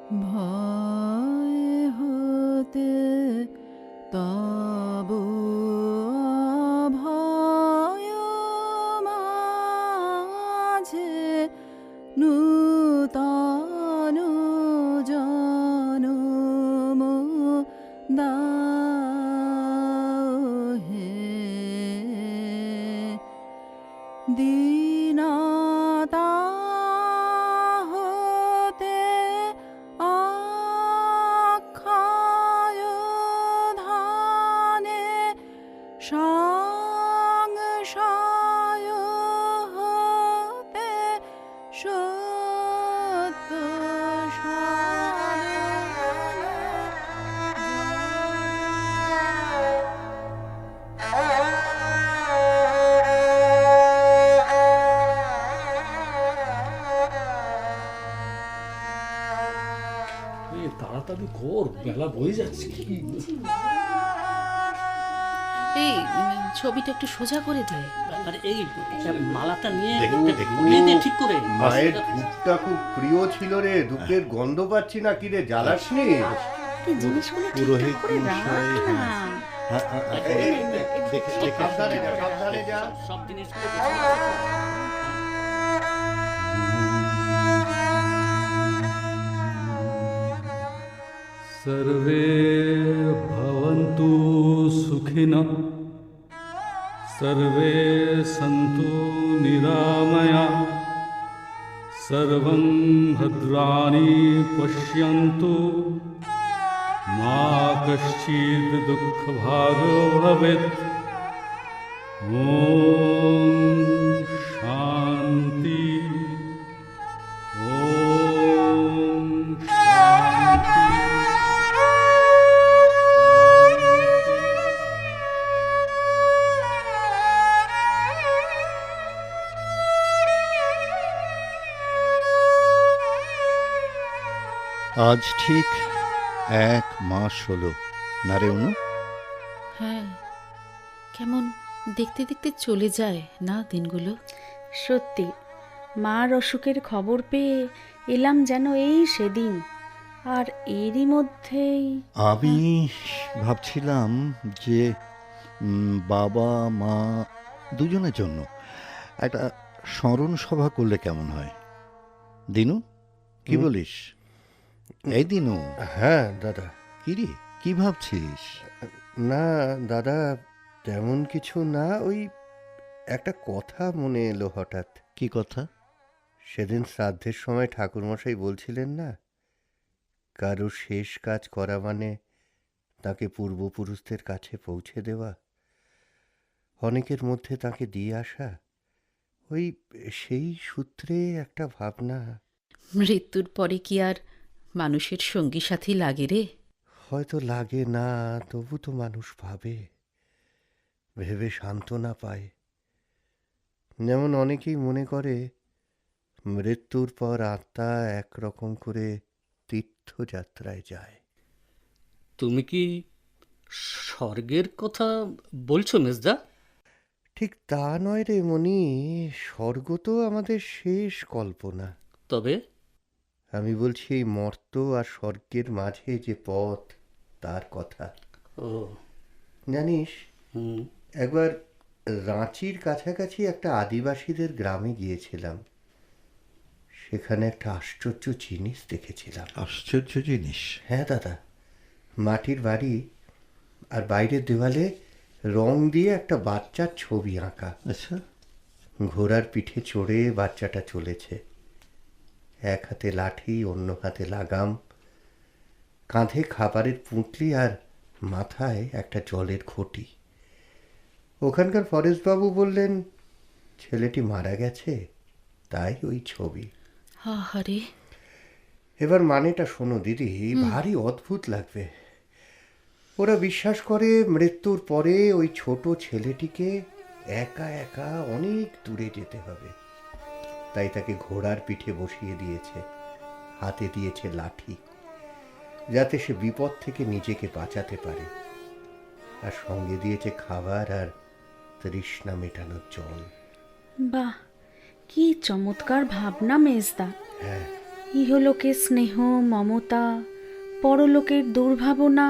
ভয় হতে তব ভয় মাঝে নূতন জনম দাও হে দীনতা হতে অক্ষয় ধানে সংশয় হতে সত্য তাড়াতাড়ি কর, বেলা বয়ে যাচ্ছে। এই ছবিটা একটু সোজা করে দে। আরে এই মালাটা নিয়ে ঠিক করে। মায়ের ধূপটা খুব প্রিয় ছিল রে, ধূপের গন্ধ পাচ্ছি না। কি রে, জ্বালাসনি? জিনিসগুলো পুরোহিত ঠিকঠাক করে রাখ না। সাবধানে যা। সব জিনিস सर्वे भवन्तु सुखिनः सर्वे सन्तु निरामयाः सर्वं भद्राणि पश्यन्तु मा कश्चित् दुःखभाग् भवेत्। ॐ शान्ति ॐ शान्ति। আজ ঠিক 1 মাস হলো না রে অনু? হ্যাঁ, কেমন দেখতে দেখতে চলে যায় না দিনগুলো। সত্যি, মার অসুখের খবর পেয়ে এলাম যেন এই সেদিন, আর এরই মধ্যেই আমি ভাবছিলাম যে বাবা মা দুজনের জন্য একটা স্মরণ সভা করলে কেমন হয়। দিনু, কি বলিস? এই দিনু। হ্যাঁ দাদা। কি রে, কি ভাবছিস? না দাদা, তেমন কিছু না। ওই একটা কথা মনে এলো হঠাৎ। কি কথা? সেদিন শ্রাদ্ধের সময় ঠাকুরমশাই বলছিলেন না, কারো শেষ কাজ করা মানে তাকে পূর্বপুরুষদের কাছে পৌঁছে দেওয়া, অনেকের মধ্যে তাকে দিয়ে আসা। ওই সেই সূত্রে একটা ভাবনা। মৃত্যুর পরে কি আর মানুষের সঙ্গী সাথী লাগে রে? হয়তো লাগে না, তবু তো মানুষ ভাবে, ভেবে সান্ত্বনা পায়। যেমন অনেকেই মনে করে মৃত্যুর পর আত্মা একরকম করে তীর্থযাত্রায় যায়। তুমি কি স্বর্গের কথা বলছো মেজদা? ঠিক তা নয় রে মনি, স্বর্গ তো আমাদের শেষ কল্পনা। তবে আমি বলছি এই মর্ত আর স্বর্গের মাঝে যে পথ, তার কথা। ও জানিস, হুম, একবার রাঁচির কাছাকাছি একটা আদিবাসীদের গ্রামে গিয়েছিলাম। সেখানে একটা আশ্চর্য জিনিস দেখেছিলাম। আশ্চর্য জিনিস? হ্যাঁ দাদা, মাটির বাড়ি, আর বাইরের দেওয়ালে রং দিয়ে একটা বাচ্চার ছবি আঁকা। আচ্ছা। ঘোড়ার পিঠে চড়ে বাচ্চাটা চলেছে, এক হাতে লাঠি, অন্য হাতে লাগাম, কাঁধে খাবারের পুঁটলি আর মাথায় একটা জলের ঘটি। ওখানকার ফরেস্টবাবু বললেন ছেলেটি মারা গেছে, তাই ওই ছবি। আহারে, এবার মানেটা শোনো দিদি, ভারী অদ্ভুত লাগবে। ওরা বিশ্বাস করে মৃত্যুর পরে ওই ছোট ছেলেটিকে একা একা অনেক দূরে যেতে হবে, তাই তাকে ঘোড়ার পিঠে বসিয়ে দিয়েছে, হাতে দিয়েছে লাঠি, যাতে সে বিপদ থেকে নিজেকে বাঁচাতে পারে, আর সঙ্গে দিয়েছে খাবার আর তৃষ্ণা মেটানোর জল। বাহ, কি চমৎকার ভাবনা মেজদা। হ্যাঁ, ইহলোকের স্নেহ মমতা, পরলোকের দুর্ভাবনা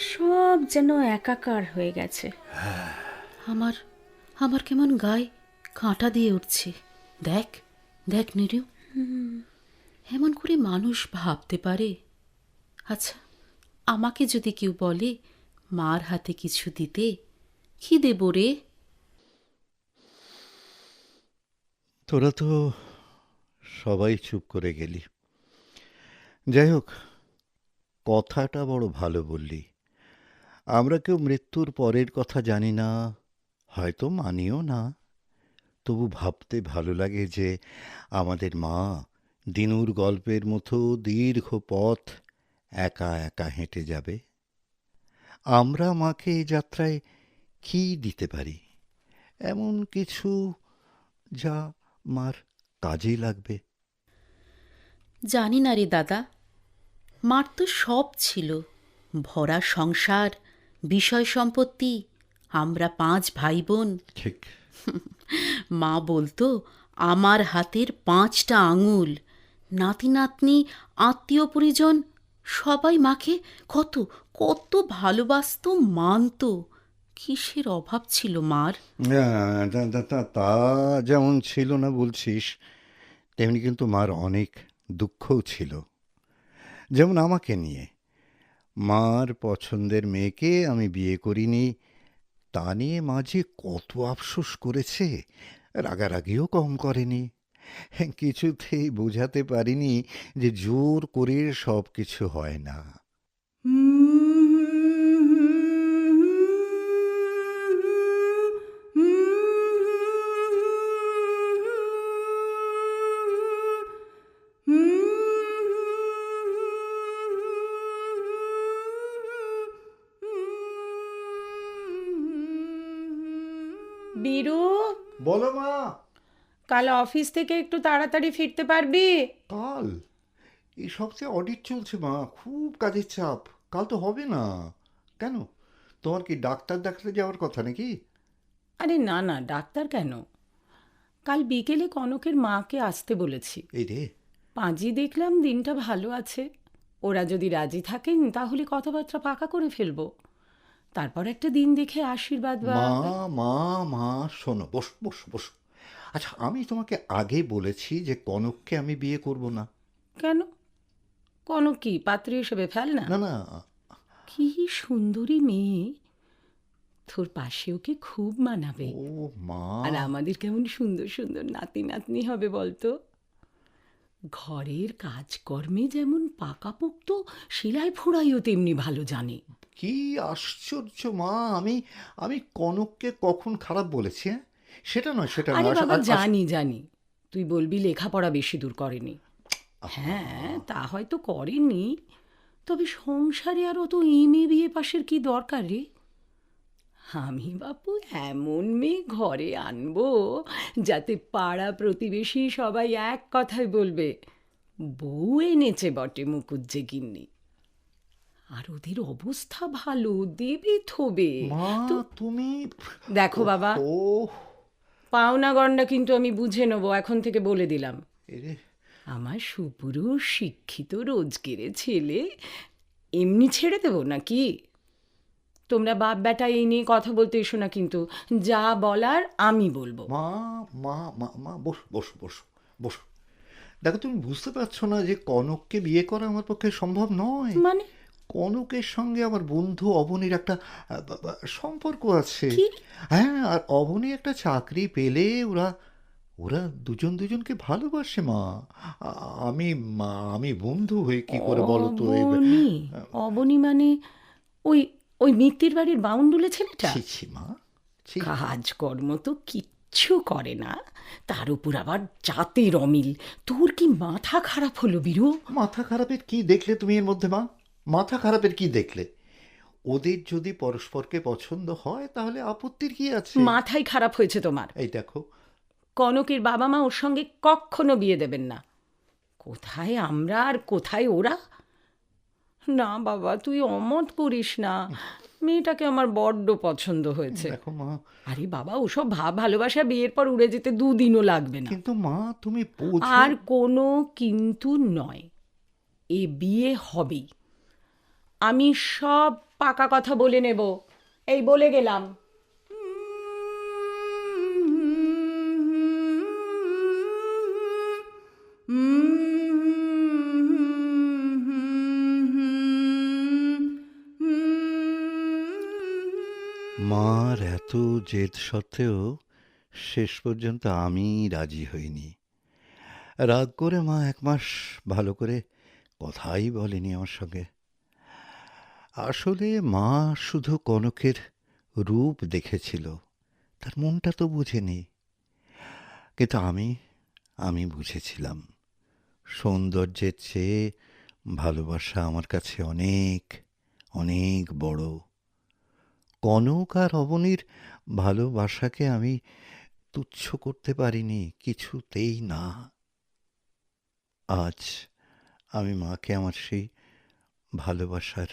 সব যেন একাকার হয়ে গেছে। আমার আমার কেমন গায়ে কাঁটা দিয়ে উঠছে। দেখ দেখ নিরু, এমন করে মানুষ ভাবতে পারে? আচ্ছা, আমাকে যদি কেউ বলে মার হাতে কিছু দিতে, কি দেব রে? তোরা তো সবাই চুপ করে গেলি। যাই হোক, কথাটা বড় ভালো বললি। আমরা কেউ মৃত্যুর পরের কথা জানি না, হয়তো মানিও না। তবু ভাবতে ভালো লাগে যে আমাদের মা দিনুর গল্পের মতো দীর্ঘ পথ একা একা হেঁটে যাবে। আমরা মাকে এই যাত্রায় কী দিতে পারি, এমন কিছু যা মার কাজে লাগবে? জানি না রে দাদা, মার তো সব ছিল, ভরা সংসার, বিষয় সম্পত্তি, আমরা 5 ভাই বোন। ঠিক। মা বলতো আমার হাতের 5টা আঙুল, নাতি নাতনি আত্মীয় পরিজন সবাই মাকে কত কত ভালোবাসতো, মানতো। কিসের অভাব ছিল মার? তা যেমন ছিল না বলছিস, তেমনি কিন্তু মার অনেক দুঃখও ছিল। যেমন আমাকে নিয়ে, মার পছন্দের মেয়েকে আমি বিয়ে করিনি, তা নিয়ে মা যে কত আফসোস করেছে, রাগারাগিও কম করেনি। কিছুতেই বোঝাতে পারিনি যে জোর করে সব কিছু হয় না। বীরু, বলো মা। কাল অফিস থেকে একটু তাড়াতাড়ি ফিরতে পারবি? কাল? এই সপ্তাহে অডিট চলছে মা, খুব কাজের চাপ। কাল তো হবে না। কেন, তোমার কি ডাক্তার দেখাতে যাওয়ার কথা নাকি? আরে না না, ডাক্তার কেন, কাল বিকেলে কনকের মাকে আসতে বলেছি। এই রে, পাঁজি দেখলাম দিনটা ভালো আছে, ওরা যদি রাজি থাকেন তাহলে কথাবার্তা পাকা করে ফেলবো, তারপর একটা দিন দেখে আশীর্বাদ বা মা মা মা শোনো, বস বস বস। আচ্ছা, আমি তোমাকে আগে বলেছি যে কনককে আমি বিয়ে করব না। কেন? কনক কি পাত্রী হিসেবে ফেল না? না না, কি সুন্দরী মেয়ে, তোর পাশে ওকে খুব মানাবে। ও মা, আর আমাদের কেমন সুন্দর সুন্দর নাতি নাতনি হবে বলতো। ঘরের কাজকর্মে যেমন পাকাপোক্ত, সেলাই ফোড়াইও তেমনি ভালো জানে। কি আশ্চর্য মা! আমি কনককে কখন খারাপ বলেছি? হ্যাঁ, সেটা নয়, সেটা আরে নয়। বাবা, জানি জানি, তুই বলবি লেখাপড়া বেশি দূর করেনি। হ্যাঁ, তা হয়তো করেনি, তবে সংসারে আরও তো এমএ বিএ পাশের কি দরকার রে? আমি বাপু এমন মেয়ে ঘরে আনবো যাতে পাড়া প্রতিবেশী সবাই এক কথায় বলবে, বউ এনেছে বটে মুকুজ্জে গিন্নি। আর ওদের অবস্থা ভালো, দেবে থবে। মা তুমি দেখো বাবা, ও পাওনা গন্ডা কিন্তু আমি বুঝে নেবো, এখন থেকে বলে দিলাম। এরে, আমার সুপুরুষ শিক্ষিত রোজগেরে ছেলে, এমনি ছেড়ে দেবো নাকি? তোমরা বাপ বেটা এই নিয়ে কথা বলতে এসো না, কিন্তু যা বলার আমি বলবো। মা মা মা মা বস বস বস বস। দেখো, তুমি বুঝতে পারছো না যে কনককে বিয়ে করা আমার পক্ষে সম্ভব নয়। মানে? কনকের সঙ্গে আমার বন্ধু অবনীর একটা সম্পর্ক আছে। কি? হ্যাঁ, আর অবনী একটা চাকরি পেলে ওরা ওরা দুজন দুজনকে ভালোবাসে মা। আমি বন্ধু হয়ে কি করে বলো তো? অবনী? অবনী মানে ওই ওই মিত্তির বাড়ির বাউন্ডুলে ছেলেটা? ছি ছি মা, ছি। কাজকর্ম তো কিচ্ছু করে না, তার উপর আবার জাতের অমিল। তোর কি মাথা খারাপ হলো বীরু? মাথা খারাপের কি দেখলে তুমি এর মধ্যে মা? মাথা খারাপের কি দেখলে? ওদের যদি পরস্পরকে পছন্দ হয় তাহলে আপত্তির কি আছে? মাথাই খারাপ হয়েছে তোমার। এই দেখো, কনকের বাবা মা ওর সঙ্গে কখনো বিয়ে দেবেন না। কোথায় আমরা আর কোথায় ওরা? না বাবা, তুই অমত করিস না, মেয়েটাকে আমার বড্ড পছন্দ হয়েছে। দেখো মা, আরে বাবা, ওসব ভাব ভালোবাসা বিয়ের পর উড়ে যেতে 2 দিনও লাগবে না। কিন্তু মা তুমি বোঝো। আর কোনো কিন্তু নয়, এ বিয়ে হবেই। আমি সব পাকা কথা বলে নেব, এই বলে গেলাম। মার এত জেদ সত্ত্বেও শেষ পর্যন্ত আমি রাজি হইনি। রাগ করে মা 1 মাস ভালো করে কথাই বলেনি আমার সঙ্গে। আসলে মা শুধু কনকের রূপ দেখেছিল, তার মনটা তো বুঝেনি। কিন্তু আমি বুঝেছিলাম। সৌন্দর্যের চেয়ে ভালোবাসা আমার কাছে অনেক অনেক বড়। কনক আর অবনীর ভালোবাসাকে আমি তুচ্ছ করতে পারিনি, কিছুতেই না। আজ আমি মাকে আমার সেই ভালোবাসার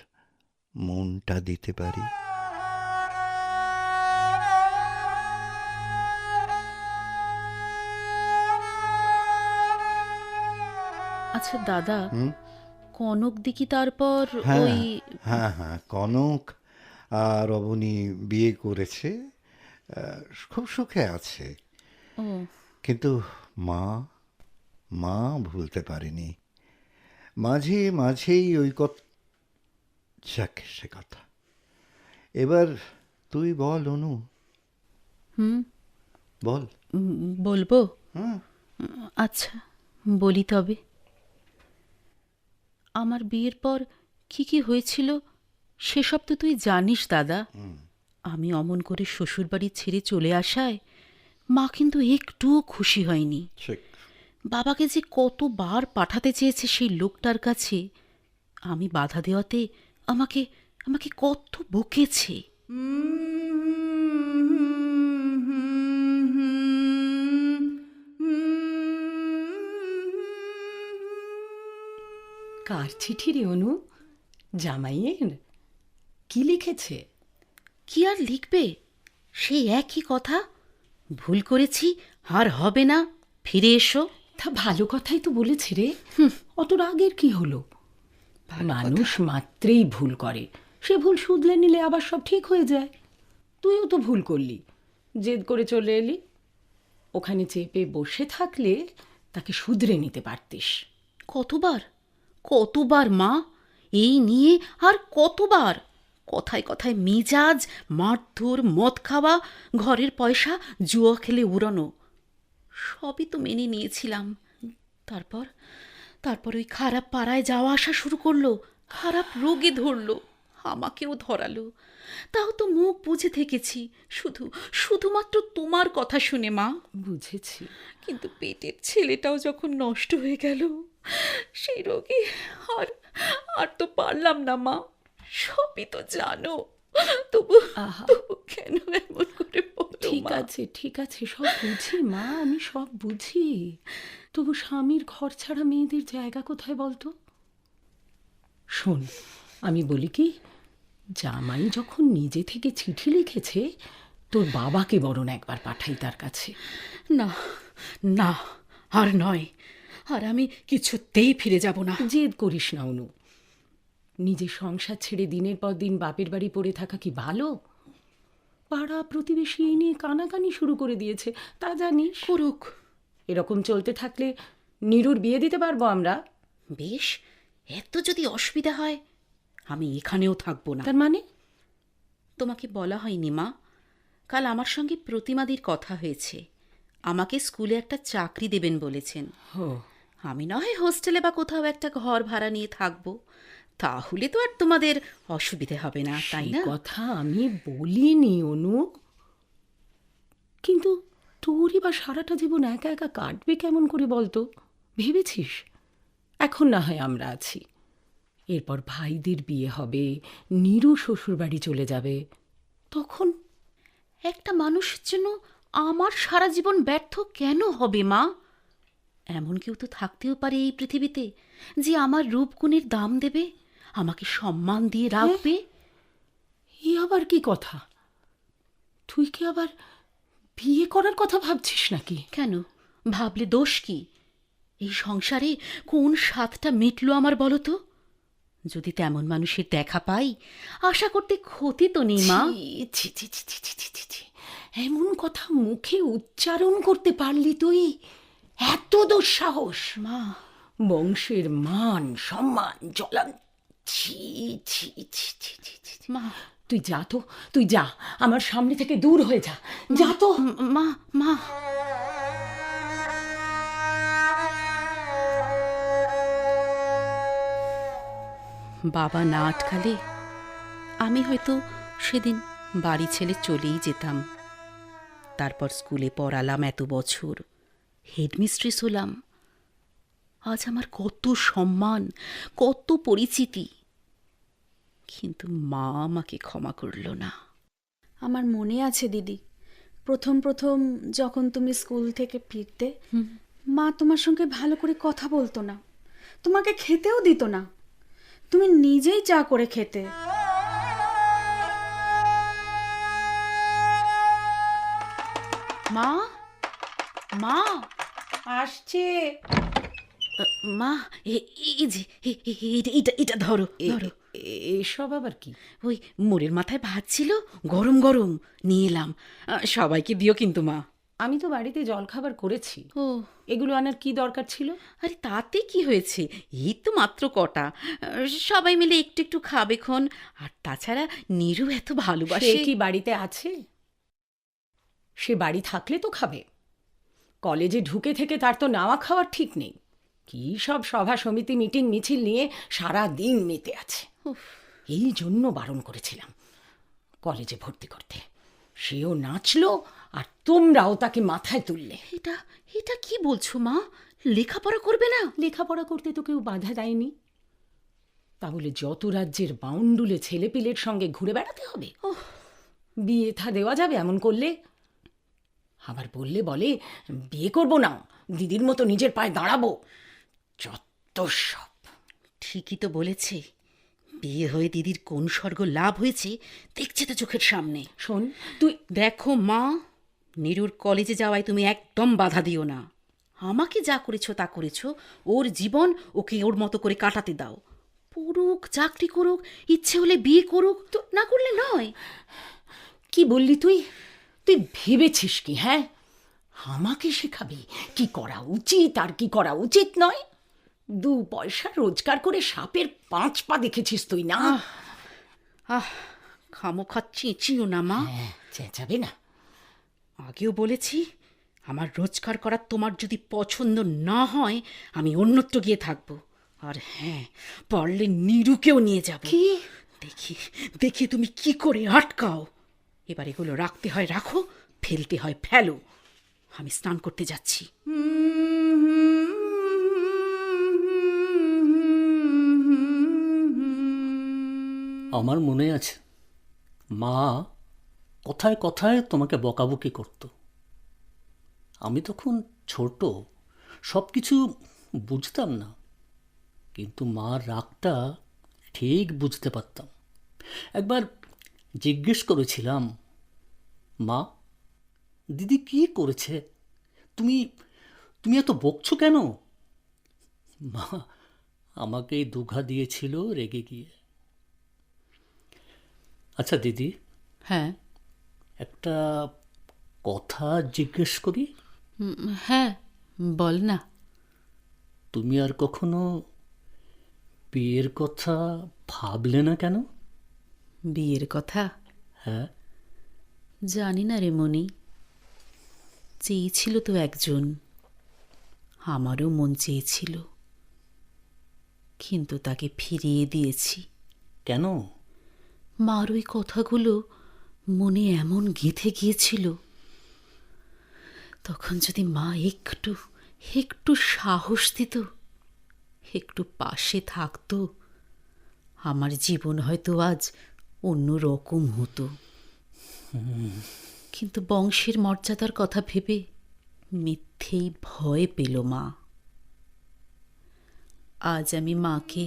মনটা দিতে পারি। আচ্ছা দাদা, হুম? কনক দিকি তারপর হ্যাঁ ওই হ্যাঁ হ্যাঁ, কনক আর অবনী বিয়ে করেছে, খুব সুখে আছে। ও কিন্তু মা মা ভুলতে পারেনি। মাঝে মাঝেই ওই যাক সে কথা। এবার তুই বল অনু, হুম বল। বলবো? হুম। আচ্ছা বলি তবে। আমার বিয়ের পর কি কি হয়েছিল সেসব তো তুই জানিস দাদা। আমি অমন করে শ্বশুরবাড়ি ছেড়ে চলে আসায় মা কিন্তু একটুও খুশি হয়নি। ঠিক। বাবাকে যে কতবার পাঠাতে চেয়েছে সেই লোকটার কাছে, আমি বাধা দেওয়াতে আমাকে আমাকে কত বকেছে। কার চিঠি রে অনু? জামাইয়ের? কি লিখেছে? কি আর লিখবে, সেই একই কথা, ভুল করেছি আর হবে না, ফিরে এসো। তা ভালো কথাই তো বলেছে রে, অত রাগের কি হলো? মানুষ মাত্রেই ভুল করে, সে ভুল শুধলে নিলে আবার সব ঠিক হয়ে যায়। তুইও তো ভুল করলি, জেদ করে চলে এলি। ওখানে চেপে বসে থাকলে তাকে শুধরে নিতে পারতিস। কতবার কতবার মা, এই নিয়ে আর কতবার, কথায় কথায় মেজাজ, মারধর, মদ খাওয়া, ঘরের পয়সা জুয়া খেলে উড়ানো, সবই তো মেনে নিয়েছিলাম। তারপর তারপর ওই খারাপ পাড়ায় যাওয়া আসা শুরু করলো, খারাপ রোগে ধরলো, আমাকেও ধরালো। তাও তো মুখ বুঝে থেকেছি, শুধুমাত্র তোমার কথা শুনে মা। বুঝেছি। কিন্তু পেটের ছেলেটাও যখন নষ্ট হয়ে গেল, সেই রোগে আর আর তো পারলাম না মা, সবই তো জানো। তবু তবু কেন এমন করে বলো ঠিক মা? আছে ঠিক আছে, সব বুঝি মা, আমি সব বুঝি। তবু স্বামীর ঘর ছাড়া মেয়েদের জায়গা কোথায় বলতো? শোন, আমি বলি কি, জামাই যখন নিজে থেকে চিঠি লিখেছে, তোর বাবাকে বরং একবার পাঠাই তার কাছে। না না, আর নয়, আর আমি কিছুতেই ফিরে যাব না। জেদ করিস না অনু, নিজের সংসার ছেড়ে দিনের পর দিন বাপের বাড়ি পড়ে থাকা কি ভালো? পাড়া প্রতিবেশী এই নিয়ে কানাকানি শুরু করে দিয়েছে, তা জানিস। করুক, এরকম চলতে থাকলে নীরুর বিয়ে দিতে পারবো আমরা? বেশ, এত যদি অসুবিধা হয় আমি এখানেও থাকবো না। তার মানে? তোমাকে বলা হয়নি মা, কাল আমার সঙ্গে প্রতিমাদির কথা হয়েছে, আমাকে স্কুলে একটা চাকরি দেবেন বলেছেন। আমি না হয় হোস্টেলে বা কোথাও একটা ঘর ভাড়া নিয়ে থাকবো, তাহলে তো আর তোমাদের অসুবিধে হবে না, তাই সেই না? কথা আমি বলিনি অনু, কিন্তু তোরই বা সারাটা জীবন একা একা কাটবে কেমন করে বলতো? ভেবেছিস? এখন না হয় আমরা আছি, এরপর ভাইদের বিয়ে হবে, নীরু শ্বশুর বাড়ি চলে যাবে, তখন? একটা মানুষের জন্য আমার সারা জীবন ব্যর্থ কেন হবে মা? এমন কেউ তো থাকতেও পারে এই পৃথিবীতে যে আমার রূপগুণের দাম দেবে, আমাকে সম্মান দিয়ে রাখবে। এ আবার কি কথা? তুই কি আবার বিয়ে করার কথা ভাবছিস নাকি? কেন, ভাবলে দোষ কি? এই সংসারে কোন স্বাদটা মিটলো আমার বলো তো? যদি তেমন মানুষের দেখা পাই, আশা করতে ক্ষতি তো নেই মা। ছি ছি ছি ছি ছি ছি ছি ছি। এমন কথা মুখে উচ্চারণ করতে পারলি তুই? এত দুঃসাহস! মা, বংশের মান সম্মান জ্বলান। ছি ছি ছি ছি ছি ছি ছি। মা, তুই যা তো, তুই যা, আমার সামনে থেকে দূর হয়ে যা, যা তো। মা, মা। বাবা না আটকালে আমি হয়তো সেদিন বাড়ি ছেড়ে চলেই যেতাম। তারপর স্কুলে পড়ালাম এত বছর, হেডমিস্ট্রেস হলাম। আজ আমার কত সম্মান, কত পরিচিতি, কিন্তু মা আমাকে ক্ষমা করল না। আমার মনে আছে দিদি, প্রথম প্রথম যখন তুমি স্কুল থেকে ফিরতে, মা তোমার সঙ্গে ভালো করে কথা বলতো না, তোমাকে খেতেও দিত না, তুমি নিজেই চা করে খেতে। মা, মা, আসছে। মা, এই যে এটা ধরো, ধরো। এসব আবার কি? ওই মোড়ের মাথায় ভাত ছিল, গরম গরম নিয়ে এলাম। সবাইকে দিও কিন্তু মা। আমি তো বাড়িতে জলখাবার করেছি, ও, এগুলো আনার কি দরকার ছিল? আরে তাতে কি হয়েছে, এই তো মাত্র কটা, সবাই মিলে একটু একটু খাবে খন। আর তাছাড়া নীরু এত সে ভালোবাসে। কি বাড়িতে আছে? সে বাড়ি থাকলে তো খাবে। কলেজে ঢুকে থেকে তার তো নাওয়া খাওয়ার ঠিক নেই। কি সব সভা সমিতি মিটিং মিছিল নিয়ে সারা দিন মেতে আছে। এই জন্য বারণ করেছিলাম কলেজে ভর্তি করতে। সেও নাচলো আর তোমরাও তাকে মাথায় তুললে। এটা এটা কি বলছো মা? লেখাপড়া করবে না? লেখাপড়া করতে তো কেউ বাধা দেয়নি, তাহলে যত রাজ্যের বাউন্ডুলে ছেলেপিলের সঙ্গে ঘুরে বেড়াতে হবে? বিয়ে থা দেওয়া যাবে এমন করলে? আবার বললে বলে বিয়ে করব না, দিদির মতো নিজের পায়ে দাঁড়াবো। যত সব। ঠিকই তো বলেছে। বিয়ে হয়ে দিদির কোন স্বর্গ লাভ হয়েছে দেখছে তো চোখের সামনে। শোন তুই, দেখো মা, নীরুর কলেজে যাওয়ায় তুমি একদম বাধা দিও না। আমাকে যা করেছো তা করেছো, ওর জীবন ওকে ওর মতো করে কাটাতে দাও। পড়ুক, চাকরি করুক, ইচ্ছে হলে বিয়ে করুক, তো না করলে নয়। কি বললি তুই? তুই ভেবেছিস কি? হ্যাঁ, আমাকে শেখাবি কি করা উচিত আর কি করা উচিত নয়? 2 পয়সা রোজগার করে সাপের 5 পা দেখেছিস তুই না? খামোখা চেঁচিও না মা। হ্যাঁ, চেঁচাবে না। আগেও বলেছি, আমার রোজগার করা তোমার যদি পছন্দ না হয় আমি অন্যত্র গিয়ে থাকবো। আর হ্যাঁ, পারলে নীরুকেও নিয়ে যাব। কি? দেখি দেখি তুমি কি করে আটকাও। এবার এগুলো রাখতে হয় রাখো, ফেলতে হয় ফেলো। আমি স্নান করতে যাচ্ছি। আমার মনে আছে মা কথায় কথায় তোমাকে বকাবকি করত। আমি তখন ছোট, সব কিছু বুঝতাম না, কিন্তু মার রাগটা ঠিক বুঝতে পারতাম। একবার জিজ্ঞেস করেছিলাম, মা, দিদি কি করেছে? তুমি তুমি এত বকছো কেন? মা আমাকেই দুঘা দিয়েছিল রেগে গিয়ে। আচ্ছা দিদি, হ্যাঁ, একটা কথা জিজ্ঞেস করি। হ্যাঁ, বল না। তুমি আর কখনো বিয়ের কথা ভাবলে না কেন? বিয়ের কথা? হ্যাঁ। জানি না রে মনি, চেয়েছিল তো একজন, আমারও মন চেয়েছিল, কিন্তু তাকে ফিরিয়ে দিয়েছি। কেন? মার ওই কথাগুলো মনে এমন গেঁথে গিয়েছিল, তখন যদি মা একটু একটু সাহস দিত, একটু পাশে থাকতো, আমার জীবন হয়তো আজ অন্য রকম হতো। কিন্তু বংশের মর্যাদার কথা ভেবে মিথ্যেই ভয় পেল মা। আজ আমি মাকে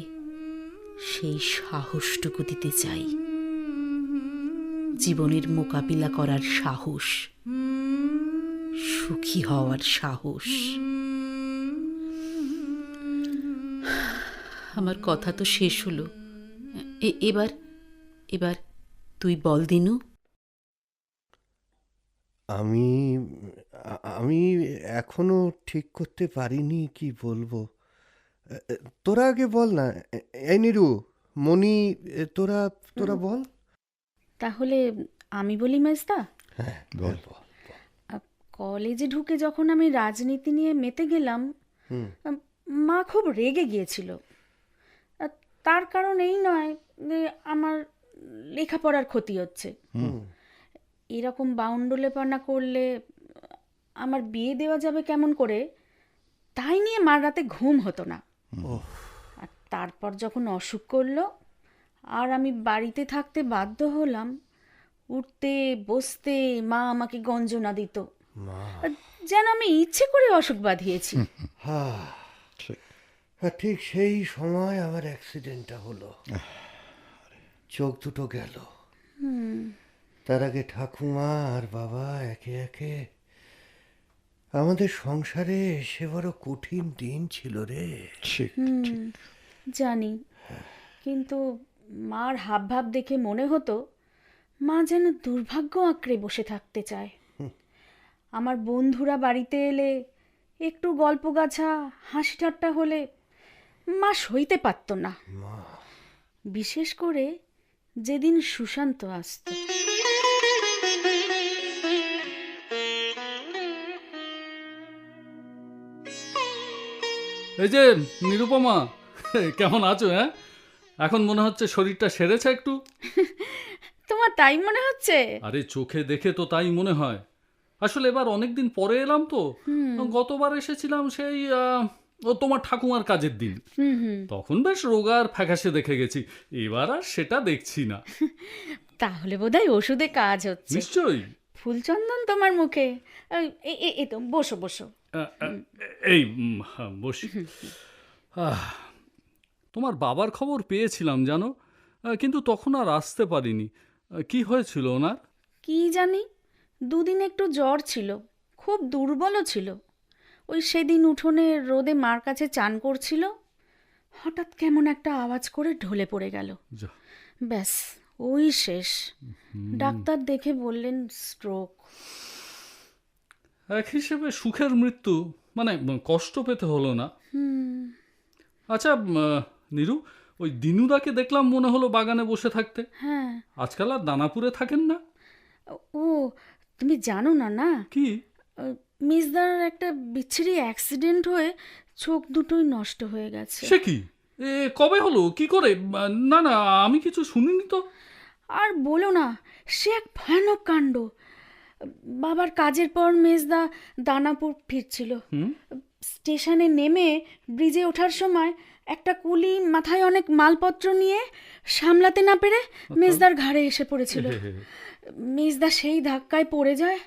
সেই সাহসটুকু দিতে চাই। জীবনের মোকাবিলা করার সাহস, সুখী হওয়ার সাহস। আমার কথা তো শেষ হলো। এবার এবার তুই বল দিনু। আমি আমি এখনো ঠিক করতে পারিনি কি বলবো। তোরা আগে বল না। এই নিরু, মণি, তোরা তোরা বল। তাহলে আমি বলি মেজদা। হ্যাঁ, বল বল। কলেজে ঢুকে যখন আমি রাজনীতি নিয়ে মেতে গেলাম, মা খুব রেগে গিয়েছিল। তার কারণ এই নয় যে আমার লেখাপড়ার ক্ষতি হচ্ছে। এরকম বাউন্ডুলেপনা করলে আমার বিয়ে দেওয়া যাবে কেমন করে, তাই নিয়ে মার রাতে ঘুম হতো না। আর তারপর যখন অসুখ করলো আর আমি বাড়িতে থাকতে বাধ্য হলাম, উঠতে বসতে মা আমাকে গঞ্জনা দিত, যেন আমি ইচ্ছে করে অসুখ বাঁধিয়েছি। ঠিক সেই সময় আমার অ্যাক্সিডেন্টটা হলো, চোখ দুটো গেল। তার আগে ঠাকুমা আর বাবা একে একে আমাদের সংসারে এসে বড় কঠিন দিন ছিল রে। জানি, কিন্তু মার হাবভাব দেখে মনে হতো মা যেন দুর্ভাগ্য আঁকড়ে বসে থাকতে চায়। আমার বন্ধুরা বাড়িতে এলে, একটু গল্প গাছা হাসি ঠাট্টা হলে মা সইতে পারত না, বিশেষ করে যেদিন সুশান্ত আসতো। এই যে নিরুপমা, কেমন আছো? হ্যাঁ, এখন মনে হচ্ছে শরীরটা সেরেছে একটু। তোমার তাই মনে হচ্ছে? আরে চোখে দেখে তো তাই মনে হয়। আসলে এবার অনেকদিন পরে এলাম তো। গতবার এসেছিলাম সেই তোমার ঠাকুমার কাজের দিন, তখন বেশ রোগা আর ফ্যাকাশে দেখে গেছি। এবার আর সেটা দেখছি না। তাহলে বোধহয় ওষুধে কাজ হচ্ছে। নিশ্চয়ই। ফুলচন্দন তোমার মুখে। এই তো, বসো বসো। এই বসি। তোমার বাবার খবর পেয়েছিলাম জানো, কিন্তু তখন আর আসতে পারিনি। কি হয়েছিল ওনার? কি জানি, দুদিন একটু জ্বর ছিল, খুব দুর্বলও ছিল। ওই সেদিন উঠোনে রোদে মার কাছে চান করছিল, হঠাৎ কেমন একটা আওয়াজ করে ঢলে পড়ে গেল। ব্যাস, ওই শেষ। ডাক্তার দেখে বললেন স্ট্রোক। এক হিসেবে সুখের মৃত্যু, মানে কষ্ট পেতে হলো না। আচ্ছা নিরু, ওই দিনুদাকে দেখলাম মনে হলো বাগানে বসে থাকতে। হ্যাঁ। আজকাল আর দানাপুরে থাকেন না? ও, তুমি জানো না? না কি? মিসদার একটা বিচ্ছিরি অ্যাক্সিডেন্ট হয়ে চোখ দুটোই নষ্ট হয়ে গেছে। সে কি? কবে হলো? কি করে? না না, আমি কিছু শুনিনি তো। আর বলো না, সে এক ভয়ানক কাণ্ড। বাবার কাজের পর মেজদা দানাপুর ফিরছিল। স্টেশনে নেমে ব্রিজে ওঠার সময় একটা কুলি মাথায় অনেক মালপত্র নিয়ে সামলাতে না পেরে মেজদার ঘাড়ে এসে পড়েছিল। মেজদা সেই ধাক্কায় পড়ে যায়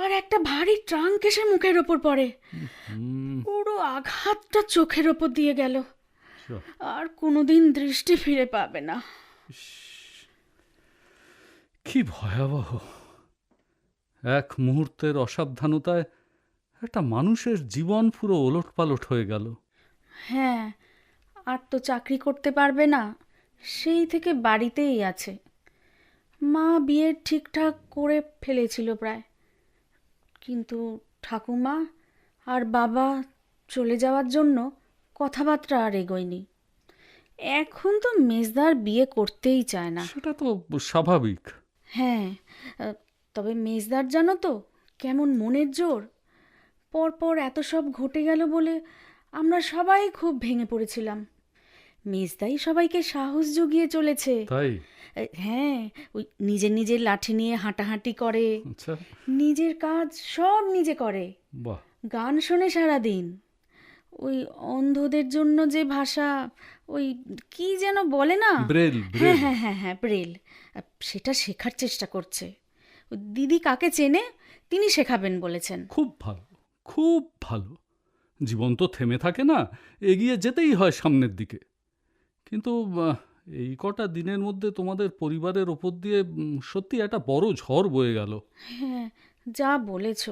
আর একটা ভারী ট্রাঙ্ক এসে মুখের ওপর পড়ে। পুরো আঘাতটা চোখের ওপর দিয়ে গেল, আর কোনোদিন দৃষ্টি ফিরে পাবে না। কি ভয়াবহ! এক মুহূর্তের অসাবধানতায় একটা মানুষের জীবন পুরো ওলটপালট হয়ে গেল। হ্যাঁ, আর তো চাকরি করতে পারবে না, সেই থেকে বাড়িতেই আছে। মা বিয়ে ঠিকঠাক করে ফেলেছিল প্রায়, কিন্তু ঠাকুমা আর বাবা চলে যাওয়ার জন্য কথাবার্তা আর এগোয়নি। এখন তো মেজদার বিয়ে করতেই চায় না। সেটা তো স্বাভাবিক। হ্যাঁ, তবে মেজদার জানো তো কেমন মনের জোর। পরপর এত সব ঘটে গেল বলে আমরা সবাই খুব ভেঙে পড়েছিলাম। মেজদাই সবাইকে সাহস জুগিয়ে চলেছে। তাই? হ্যাঁ, ওই নিজের নিজের লাঠি নিয়ে হাঁটাহাঁটি করে, আচ্ছা। নিজের কাজ সব নিজে করে, বাহ। গান শোনে সারাদিন। ওই অন্ধদের জন্য যে ভাষা, ওই কি যেন বলে না, ব্রেল। হ্যাঁ হ্যাঁ হ্যাঁ হ্যাঁ, ব্রেল, সেটা শেখার চেষ্টা করছে। দিদি কাকে চেনে, তিনি শেখাবেন বলেছেন। খুব ভালো, খুব ভালো। জীবন তো থেমে থাকে না, এগিয়ে যেতেই হয় সামনের দিকে। কিন্তু এই কটা দিনের মধ্যে তোমাদের পরিবারের ওপর দিয়ে সত্যি একটা বড় ঝড় বয়ে গেল। হ্যাঁ, যা বলেছ।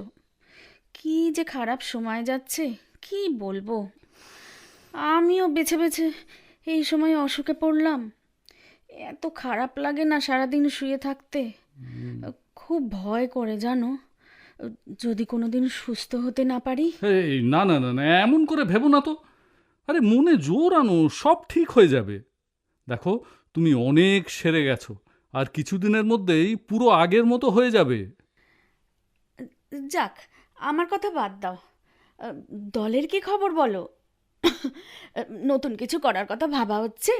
কি যে খারাপ সময় যাচ্ছে, কি বলবো। আমিও বেছে বেছে এই সময় অসুখে পড়লাম। এত খারাপ লাগে না সারাদিন শুয়ে থাকতে। খুব ভয় করে জানো, যদি কোনোদিন সুস্থ হতে না পারি। এই না না না না, এমন করে ভেবো না তো। আরে মনে জোর আনো, সব ঠিক হয়ে যাবে। দেখো, তুমি অনেক সেরে গেছো, আর কিছুদিনের মধ্যেই পুরো আগের মতো হয়ে যাবে। যাক, আমার কথা বাদ দাও। দলের কি খবর বলো? নতুন কিছু করার কথা ভাবা হচ্ছে,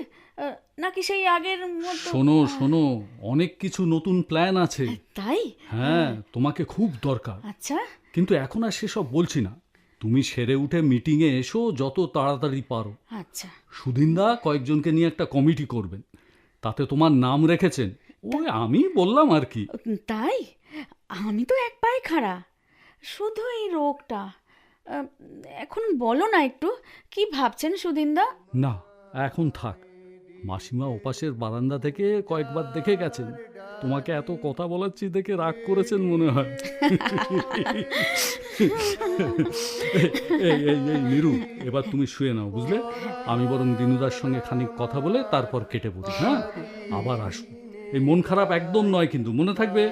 নাকি সেই আগের মতো? শোনো শোনো, অনেক কিছু নতুন প্ল্যান আছে। তাই? হ্যাঁ, তোমাকে খুব দরকার। আচ্ছা, কিন্তু এখন আর সেসব বলছি না। তুমি সেরে উঠে মিটিংয়ে এসো যত তাড়াতাড়ি পারো। আচ্ছা। সুদিনদা কয়েকজনকে নিয়ে একটা কমিটি করবেন, তাতে তোমার নাম রেখেছেন। ওই আমি বললাম আর কি। তাই? আমি তো এক পায়ে খাড়া, শুধু এই রোগটা। এখন বলো না একটু, কি ভাবছেন সুদিনদা? না, এখন থাক। মাসিমা ওপাশের বারান্দা থেকে কয়েকবার দেখে গেছেন। তোমাকে এত কথা বলাচ্ছি দেখে রাগ করেছেন মনে হয়। এই এই এই নিরু, এবার তুমি শুয়ে নাও, বুঝলে? আমি বরং দিনুদার সঙ্গে খানিক কথা বলে তারপর কেটে পড়ি। হ্যাঁ, আবার আসবো। এই মন খারাপ একদম নয় কিন্তু, মনে থাকবে।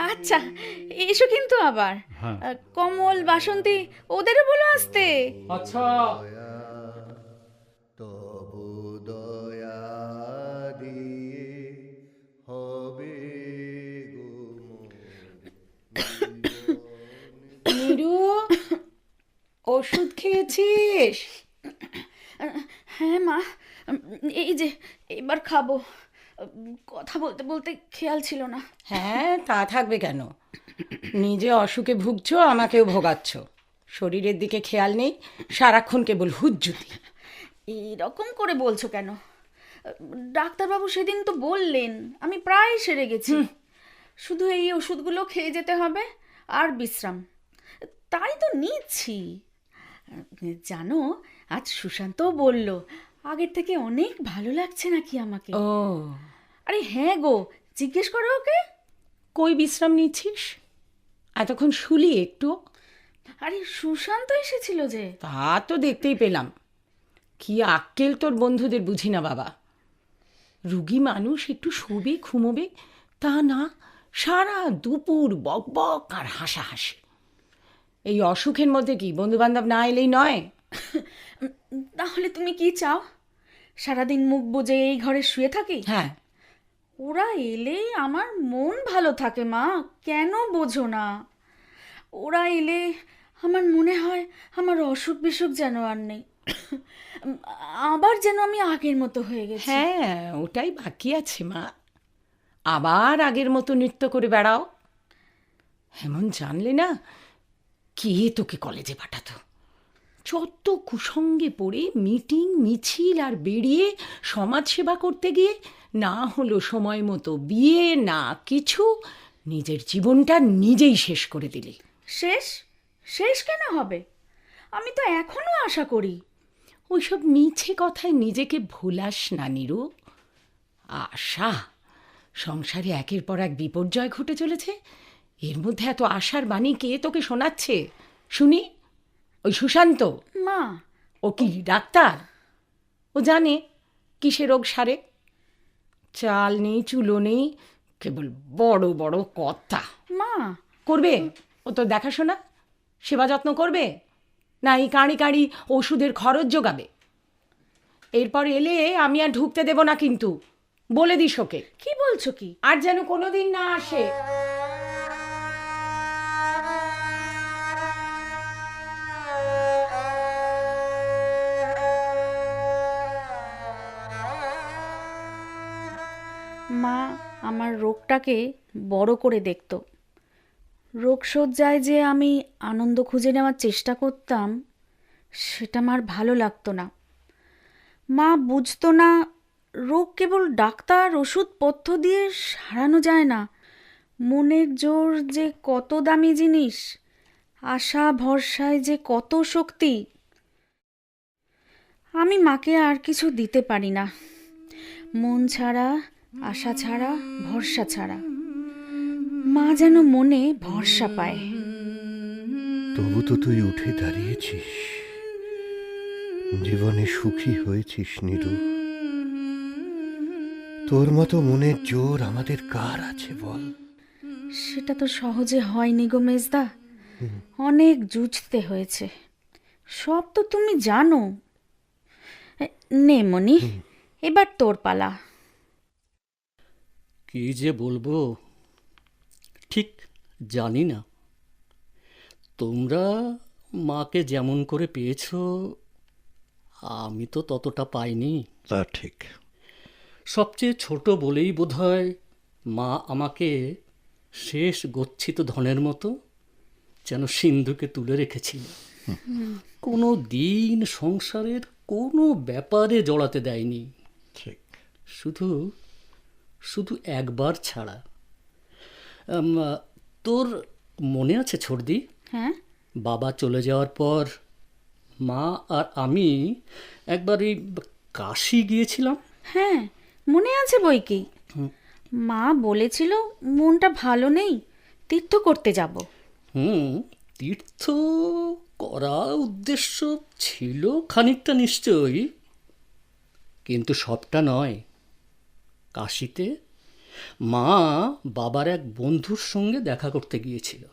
আচ্ছা, এসো কিন্তু আবার। হ্যাঁ। কমল, বাসন্তী, ওদেরও বলো আসতে। আচ্ছা। তবু দয়া দিয়ে হবে গো নিরু, ওষুধ খেয়েছিস? হ্যাঁ মা, এই যে এবার খাবো। কথা বলতে বলতে খেয়াল ছিল না। হ্যাঁ, তা থাকবে কেন? নিজে অসুখে ভুগছো, আমাকেও ভোগাচ্ছ। শরীরের দিকে খেয়াল নেই, সারাক্ষণ কেবল হুজ্জুতি। এরকম করে বলছো কেন? ডাক্তারবাবু সেদিন তো বললেন আমি প্রায় সেরে গেছি। শুধু এই ওষুধগুলো খেয়ে যেতে হবে আর বিশ্রাম। তাই তো নিচ্ছি। জানো, আজ সুশান্তও বলল আগের থেকে অনেক ভালো লাগছে নাকি আমাকে। ও, আরে হ্যাঁ গো, জিজ্ঞেস করো ওকে। কই বিশ্রাম নিচ্ছিস? এতক্ষণ শুলি একটু? আরে সুশান্ত এসেছিল যে। তা তো দেখতেই পেলাম। কি আক্কেল তোর বন্ধুদের, বুঝি না বাবা। রুগী মানুষ একটু শোবে ঘুমোবে, তা না, সারা দুপুর বক বক আর হাসাহাসি। এই অসুখের মধ্যে কি বন্ধুবান্ধব না এলেই নয়? তাহলে তুমি কি চাও? সারাদিন মুখ বুজে এই ঘরে শুয়ে থাকি? হ্যাঁ, ওরা এলে আমার মন ভালো থাকে মা, কেন বোঝো না? ওরা এলে আমার মনে হয় আমার অসুখ বিসুখ যেন আর নেই, আবার যেন আমি আগের মতো হয়ে গেছি। হ্যাঁ, ওটাই বাকি আছে মা। আবার আগের মতো নৃত্য করে বেড়াও। এমন জানলে না, কে তোকে কলেজে পাঠাতো? যত কুসঙ্গে পড়ে মিটিং মিছিল আর বেরিয়ে সমাজসেবা করতে গিয়ে না হলো সময় মতো বিয়ে, না কিছু, নিজের জীবনটা নিজেই শেষ করে দিলি। শেষ? শেষ কেন হবে? আমি তো এখনো আশা করি। ওইসব মিছে কথায় নিজেকে ভোলাস না নিরু। আশা, সংসারে একের পর এক বিপর্যয় ঘটে চলেছে, এর মধ্যে এত আশার বাণী কে তোকে শোনাচ্ছে শুনি? ওই সুশান্ত? মা, ও কি ডাক্তার? ও জানে কিসে রোগ সারে? চাল নেই, চুলো নেই, কেবল বড় বড় কথা। মা, করবে ও তো দেখাশোনা, সেবা যত্ন করবে, না এই কাঁড়ি কাঁড়ি ওষুধের খরচ জোগাবে? এরপর এলে আমি আর ঢুকতে দেব না কিন্তু, বলে দিস ওকে। কি বলছো কি? আর যেন কোনোদিন না আসে। মা আমার রোগটাকে বড় করে দেখতো। রোগশয্যায় যে আমি আনন্দ খুঁজে নেওয়ার চেষ্টা করতাম, সেটা মার ভালো লাগতো না। মা বুঝতো না, রোগ কেবল ডাক্তার ওষুধপত্র দিয়ে সারানো যায় না। মনের জোর যে কত দামি জিনিস, আশা ভরসায় যে কত শক্তি। আমি মাকে আর কিছু দিতে পারি না, মন ছাড়া, আশা ছাড়া, ভরসা ছাড়া। মা যেন মনে ভরসা পায়। তবু তো তুই উঠে দাঁড়িয়েছিস, জীবনে সুখী হয়েছিস নীরু। তোর মতো মনের জোর আমাদের কার আছে বল? সেটা তো সহজে হয়নি গো মেজদা, অনেক জুঝতে হয়েছে, সব তো তুমি জানো। নে মনি, এবার তোর পালা। কি যে বলবো ঠিক জানি না। তোমরা মাকে যেমন করে পেয়েছো আমি তো ততটা পাইনি। তা ঠিক। সবচেয়ে ছোট বলেই বোধহয় মা আমাকে শেষ গচ্ছিত ধনের মতো যেন সিন্ধুকে তুলে রেখেছিল। কোনো দিন সংসারের কোনো ব্যাপারে জড়াতে দেয়নি, ঠিক। শুধু শুধু একবার ছাড়া। তোর মনে আছে ছোটদি, হ্যাঁ, বাবা চলে যাওয়ার পর মা আর আমি একবার এই কাশি গিয়েছিলাম? হ্যাঁ মনে আছে বই কি। মা বলেছিল মনটা ভালো নেই, তীর্থ করতে যাব। তীর্থ করা উদ্দেশ্য ছিল খানিকটা নিশ্চয়ই, কিন্তু সবটা নয়। কাশিতে মা বাবার এক বন্ধুর সঙ্গে দেখা করতে গিয়েছিল।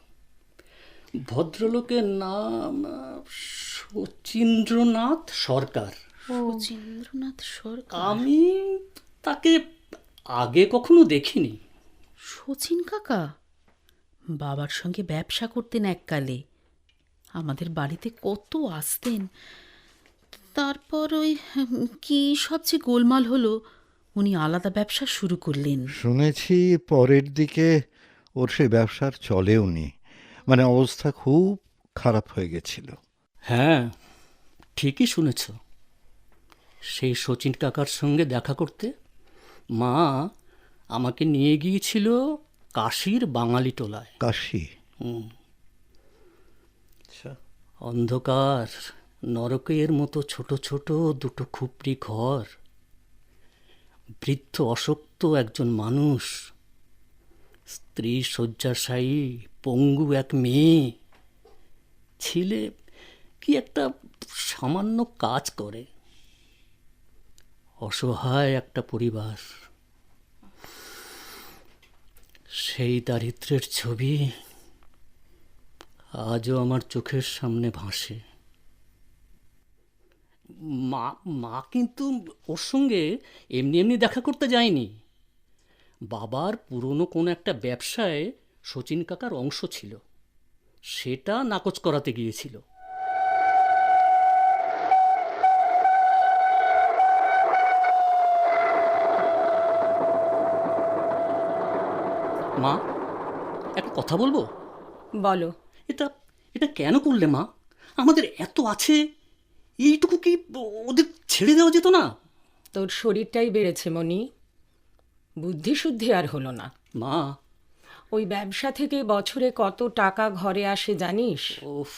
ভদ্রলোকের নাম শচীন্দ্রনাথ সরকার। সচীন্দ্রনাথ সরকার? আমি তাকে আগে কখনো দেখিনি। শচীন কাকা বাবার সঙ্গে ব্যবসা করতেন এককালে, আমাদের বাড়িতে কত আসতেন। তারপর ওই কি সবচেয়ে গোলমাল হলো, উনি আলাদা ব্যবসা শুরু করলেন। শুনেছি পরের দিকে ওর সে ব্যবসার চলেও নি, মানে অবস্থা খুব খারাপ হয়ে গেছিল। হ্যাঁ, ঠিকই শুনেছ। সেই শচীন কাকার সঙ্গে দেখা করতে মা আমাকে নিয়ে গিয়েছিল কাশীর বাঙালি টোলায়। কাশি? অন্ধকার নরকের মতো ছোট ছোট দুটো খুপড়ি ঘর, বৃদ্ধ অশক্ত একজন মানুষ, স্ত্রী শয্যাশায়ী পঙ্গু এক মেয়ে, ছেলে কি একটা সামান্য কাজ করে। অসহায় একটা পরিবার। সেই দারিদ্র্যের ছবি আজও আমার চোখের সামনে ভাসে। মা কিন্তু ওর সঙ্গে এমনি এমনি দেখা করতে যায়নি। বাবার পুরনো কোনো একটা ব্যবসায় শচীন কাকার অংশ ছিল, সেটা নাকচ করাতে গিয়েছিল। মা, একটা কথা বলবো? বলো। এটা এটা কেন করলে মা? আমাদের এত আছে, এইটুকু কি ওদের ছেড়ে দেওয়া যেত না? তোর শরীরটাই বেড়েছে মনি, বুদ্ধিশুদ্ধি আর হলো না। মা, ওই ব্যবসা থেকে বছরে কত টাকা ঘরে আসে জানিস? ওফ,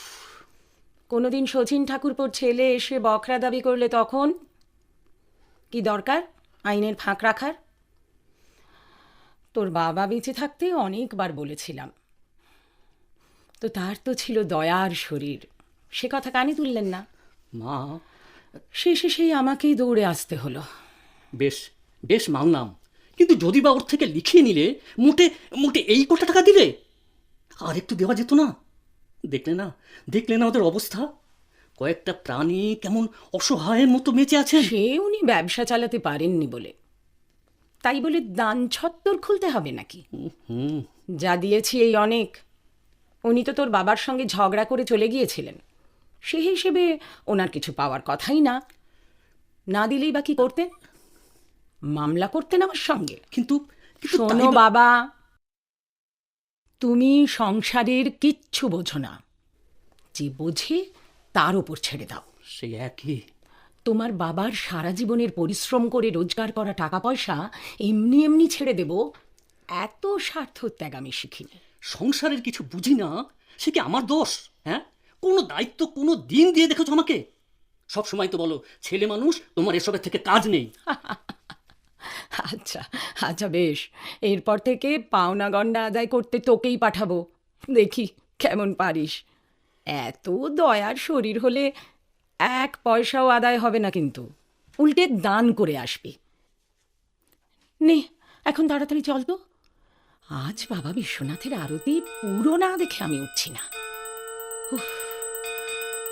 কোনোদিন শচীন ঠাকুরপোর ছেলে এসে বখরা দাবি করলে তখন কি দরকার আইনের ফাঁক রাখার? তোর বাবা বেঁচে থাকতে অনেকবার বলেছিলাম, তো তার তো ছিল দয়ার শরীর, সে কথা কানে তুললেন না। মা, শেষে সেই আমাকেই দৌড়ে আসতে হলো। বেশ বেশ মানলাম, কিন্তু যদি বা ওর থেকে লিখিয়ে নিলে মোটে মোটে এই কটা টাকা দিলে আর একটু দেওয়া যেত না? দেখলে না ওদের অবস্থা? কয়েকটা প্রাণী কেমন অসহায়ের মতো বেঁচে আছেন। সে উনি ব্যবসা চালাতে পারেননি বলে, তাই বলে দান ছত্তর খুলতে হবে নাকি? যা দিয়েছি এই অনেক। উনি তো তোর বাবার সঙ্গে ঝগড়া করে চলে গিয়েছিলেন, সে হিসেবে ওনার কিছু পাওয়ার কথাই না। না দিলেই বা কি করতেন? মামলা করতেন আমার সঙ্গে। কিন্তু শোনো বাবা, তুমি সংসারের কিচ্ছু বোঝো না, যে বোঝে তার ওপর ছেড়ে দাও। সে একই। তোমার বাবার সারা জীবনের পরিশ্রম করে রোজগার করা টাকা পয়সা এমনি এমনি ছেড়ে দেব, এত স্বার্থ ত্যাগ আমি শিখিনি। সংসারের কিছু বুঝি না, সে কি আমার দোষ? হ্যাঁ, কোনো দায়িত্ব কোনো দিন দিয়ে দেখেছো আমাকে? সব সময় তো বলো ছেলে মানুষ, তোমার এসবের থেকে কাজ নেই। আচ্ছা আচ্ছা বেশ, এরপর থেকে পাওনা গন্ডা আদায় করতে তোকেই পাঠাবো, দেখি কেমন পারিস। এত দয়ার শরীর হলে 1 পয়সাও আদায় হবে না, কিন্তু উল্টে দান করে আসবি। নে এখন তাড়াতাড়ি চল তো, আজ বাবা বিশ্বনাথের আরতি পুরো না দেখে আমি উঠছি না। উফ,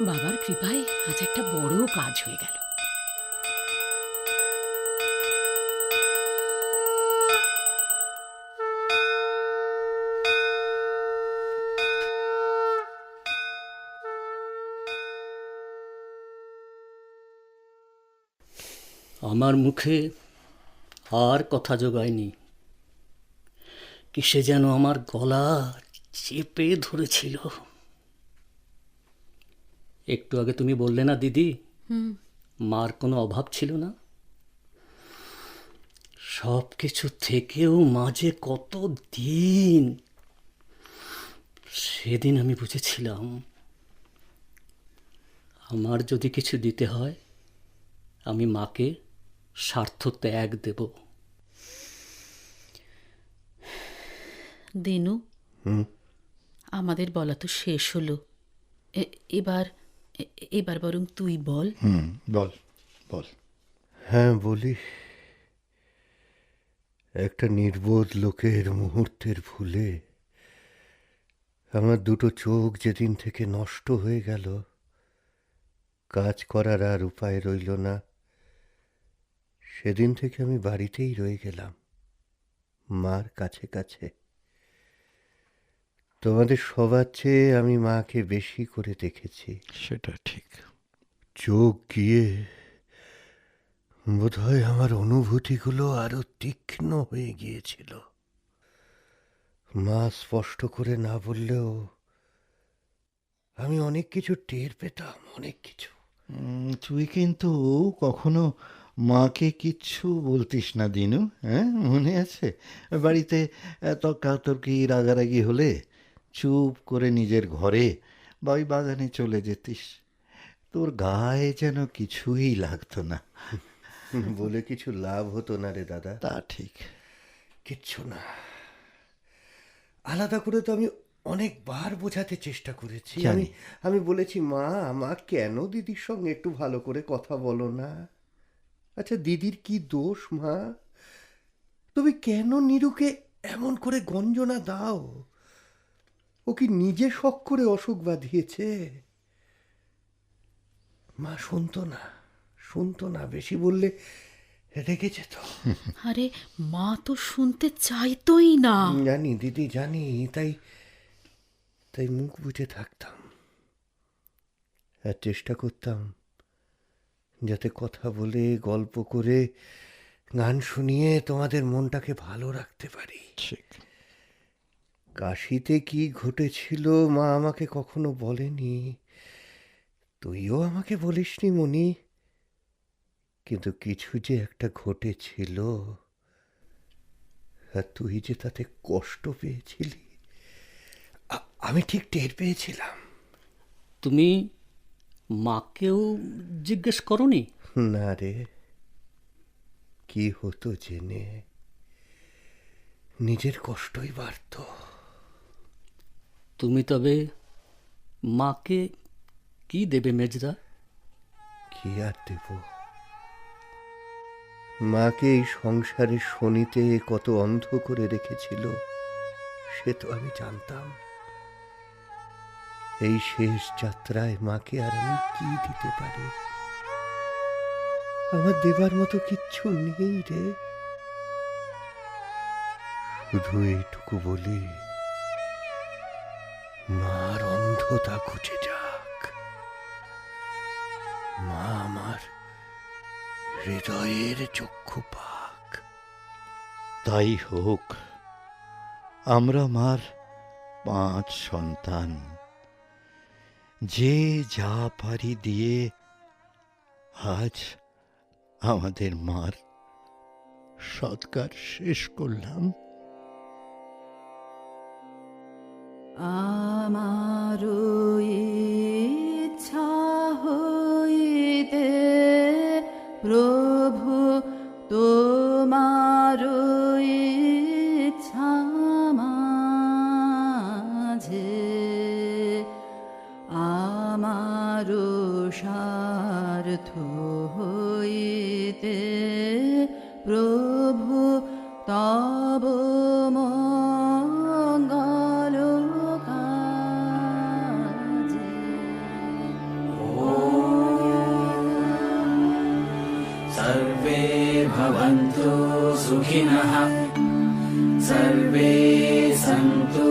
বাবার কৃপায় আজ একটা বড় কাজ হয়ে গেল। আমার মুখে আর কথা জোগায়নি, কিসে যেন আমার গলা চেপে ধরেছিল। একটু আগে তুমি বললে না দিদি, মার কোনো অভাব ছিল না। সব কিছু থেকেও মাঝে কত দিন, সেদিন আমি বুঝেছিলাম আমার যদি কিছু দিতে হয় আমি মাকে স্বার্থ ত্যাগ দেব। দিনু, আমাদের বলা তো শেষ হলো। এবার এবার বরং তুই বল। বল বল। হ্যাঁ বলি। একটা নির্বোধ লোকের মুহূর্তের ভুলে আমার দুটো চোখ যেদিন থেকে নষ্ট হয়ে গেল, কাজ করার আর উপায় রইল না, সেদিন থেকে আমি বাড়িতেই রয়ে গেলাম, মার কাছে কাছে। তোমাদের সবার চেয়ে আমি মাকে বেশি করে দেখেছি। সেটা ঠিক। চোখ গিয়ে বোধহয় আমার অনুভূতিগুলো আরো তীক্ষ্ণ হয়ে গিয়েছিল। মা স্পষ্ট করে না বললেও আমি অনেক কিছু টের পেতাম, অনেক কিছু। তুই কিন্তু কখনো মাকে কিচ্ছু বলতিস না দিনু, হ্যাঁ মনে আছে? বাড়িতে তর্কাতর্কি রাগারাগি হলে চুপ করে নিজের ঘরে বা ওই বাগানে চলে যেতিস। তোর গায়ে যেন কিছুই লাগতো না। বলে কিছু লাভ হতো না রে দাদা। তা ঠিক। কিচ্ছু না। আলাদা করে তো আমি অনেকবার বোঝাতে চেষ্টা করেছি। জানি। আমি বলেছি, মা মা কেন দিদির সঙ্গে একটু ভালো করে কথা বলো না? আচ্ছা দিদির কি দোষ মা? তুমি কেন নীরুকে এমন করে গঞ্জনা দাও? ও কি নিজে শখ করে অসুখ বাঁধিয়েছে? মা শুনতো না, বেশি বললে রেগে যেত। আরে মা তো শুনতে চাইতোই না। জানি দিদি জানি, তাই মুখ বুজে থাকতাম আর চেষ্টা করতাম যাতে কথা বলে, গল্প করে, গান শুনিয়ে তোমাদের মনটাকে ভালো রাখতে পারি। ঠিক। কাশিতে কি ঘটেছিল মা আমাকে কখনো বলেনি, তুইও আমাকে বলিসনি মনি, কিন্তু কিছু যে একটা ঘটেছিল আর তুই যে তাতে কষ্ট পেয়েছিলি আমি ঠিক টের পেয়েছিলাম। তুমি মাকেও জিজ্ঞেস করনি? না রে, কি হতো জেনে নিজের কষ্টই বাড়ত। তুমি তবে মাকে কি দেবে মেজদা? কি আর দেব? মাকে এই সংসারের শনিতে কত অন্ধ করে রেখেছিল সে তো আমি জানতাম। এই শেষ যাত্রায় মাকে আর আমি কি দিতে পারি? আমার দেবার মতো কিচ্ছু নেই রে। শুধু এইটুকু বলি, মার অন্ধতা ঘুচে যাক, মা আমার হৃদয়ের চক্ষু পাক। তাই হোক। আমরা মার 5 সন্তান, যে যা পারি দিয়ে আজ আমাদের মার সৎকার শেষ করলাম। আমারও ইচ্ছা হইতে প্রভু তোমার ইচ্ছা মাঝে আমার স্বার্থ হইতে প্রভু তব মঙ্গল কাজে। सर्वे भवन्तु सुखिनः सर्वे सन्तु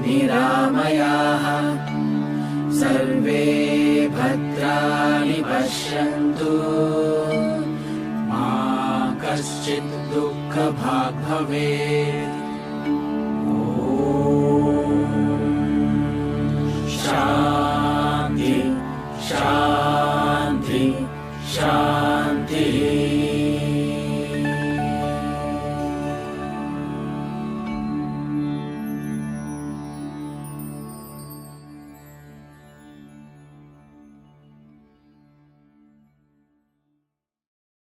निरामयाः सर्वे भद्राणि पश्यन्तु मा कश्चित् दुःखभाग् भवेत्।